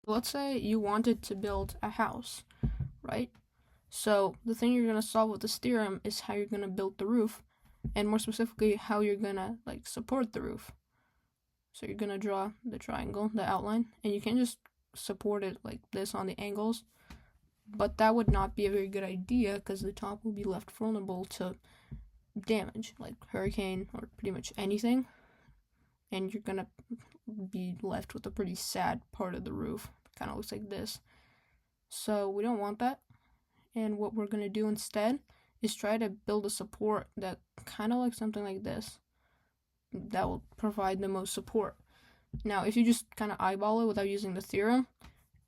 Let's say you wanted to build a house, right? So the thing you're going to solve with this theorem is how you're going to build the roof, and more specifically, how you're going to support the roof. So you're going to draw the triangle, the outline, and you can just support it like this on the angles, but that would not be a very good idea because the top will be left vulnerable to damage, like hurricane or pretty much anything, and you're going to be left with a pretty sad part of the roof. Kind of looks like this. So we don't want that. And what we're going to do instead is try to build a support that kind of like something like this. That will provide the most support. Now, if you just kind of eyeball it without using the theorem,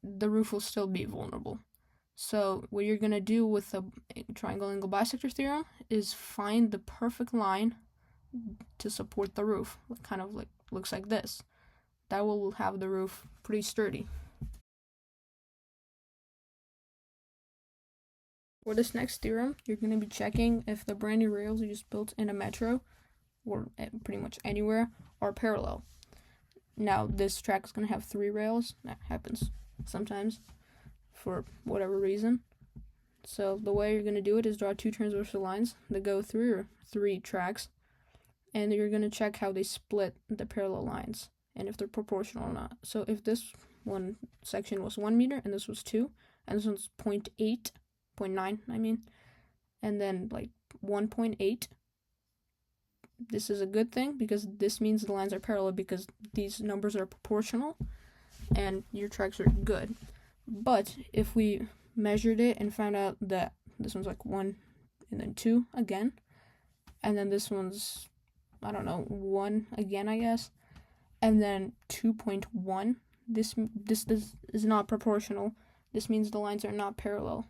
the roof will still be vulnerable. So what you're going to do with the triangle angle bisector theorem is find the perfect line to support the roof. It kind of like looks like this. That will have the roof pretty sturdy. For this next theorem, you're going to be checking if the brand new rails you just built in a metro, or pretty much anywhere, are parallel. Now, this track is going to have 3 rails. That happens sometimes for whatever reason. So the way you're going to do it is draw 2 transversal lines that go through 3 tracks, and you're going to check how they split the parallel lines and if they're proportional or not. So if this one section was 1 meter and this was 2, and this one's 0.9, and then like 1.8, this is a good thing because this means the lines are parallel because these numbers are proportional and your tracks are good. But if we measured it and found out that this one's like 1 and then 2 again, and then this one's, I don't know, 1 again, I guess, and then 2.1, this is not proportional. This means the lines are not parallel,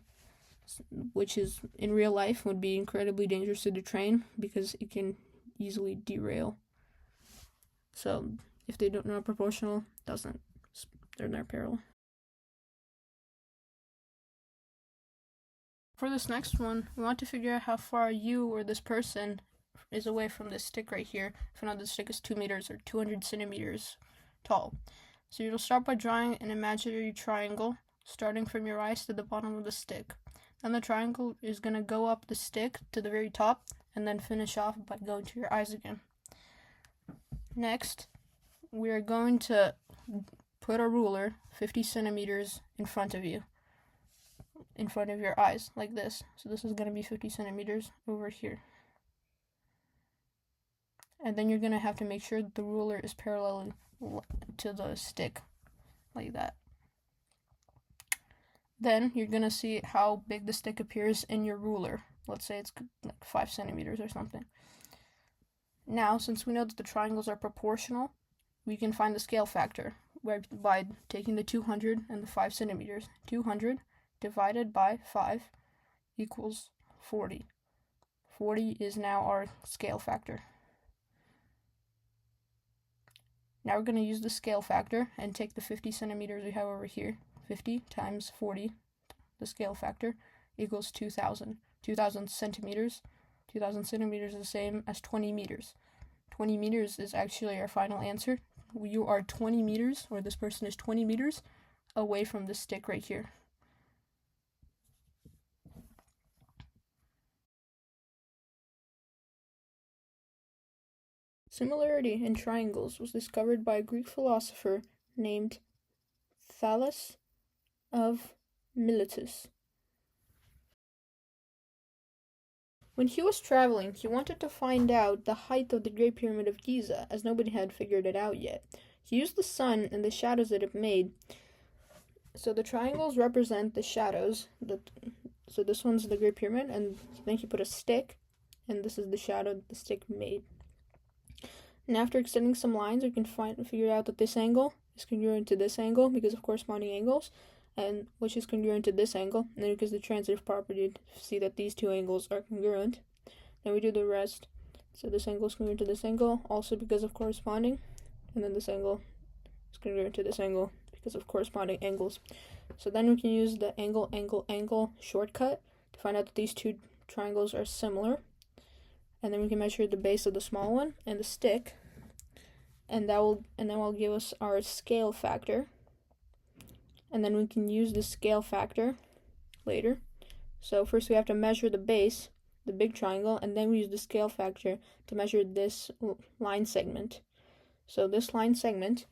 which is in real life would be incredibly dangerous to the train because it can easily derail. So if they don't know proportional, they're not parallel. For this next one, we want to figure out how far you or this person is away from this stick right here. If not, this stick is 2 meters or 200 centimeters tall. So you'll start by drawing an imaginary triangle starting from your eyes to the bottom of the stick. Then the triangle is going to go up the stick to the very top and then finish off by going to your eyes again. Next, we are going to put a ruler 50 centimeters in front of you, in front of your eyes, like this. So this is going to be 50 centimeters over here. And then you're going to have to make sure that the ruler is parallel to the stick, like that. Then you're going to see how big the stick appears in your ruler. Let's say it's like 5 centimeters or something. Now, since we know that the triangles are proportional, we can find the scale factor by taking the 200 and the 5 centimeters. 200 divided by 5 equals 40. 40 is now our scale factor. Now we're going to use the scale factor and take the 50 centimeters we have over here. 50 times 40, the scale factor, equals 2,000. 2,000 centimeters. 2,000 centimeters is the same as 20 meters. 20 meters is actually our final answer. You are 20 meters, or this person is 20 meters, away from this stick right here. Similarity in triangles was discovered by a Greek philosopher named Thales of Miletus. When he was traveling, he wanted to find out the height of the Great Pyramid of Giza, as nobody had figured it out yet. He used the sun and the shadows that it made. So the triangles represent the shadows. So this one's the Great Pyramid, and then he put a stick, and this is the shadow that the stick made. And after extending some lines, we can figure out that this angle is congruent to this angle because of corresponding angles, and which is congruent to this angle, and then because the transitive property to see that these two angles are congruent. Then we do the rest. So this angle is congruent to this angle, also because of corresponding, and then this angle is congruent to this angle because of corresponding angles. So then we can use the angle shortcut to find out that these two triangles are similar. And then we can measure the base of the small one and the stick, and then will give us our scale factor. and then we can use the scale factor later. So first we have to measure the base, the big triangle, and then we use the scale factor to measure this line segment. So this line segment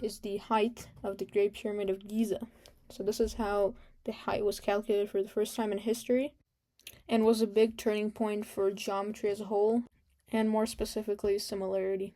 is the height of the Great Pyramid of Giza. So this is how the height was calculated for the first time in history, and was a big turning point for geometry as a whole, and more specifically similarity.